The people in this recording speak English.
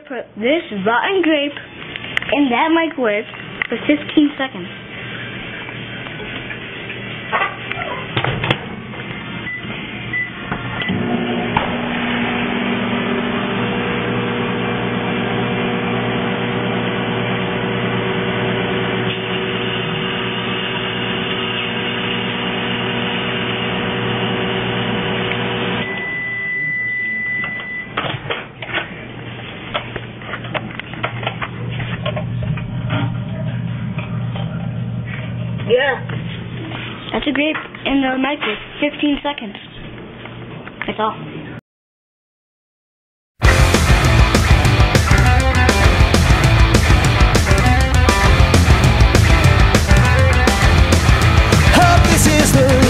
put this rotten grape in that microwave for 15 seconds. Yeah. That's a grape in the microwave. 15 seconds. That's all. Hope this is the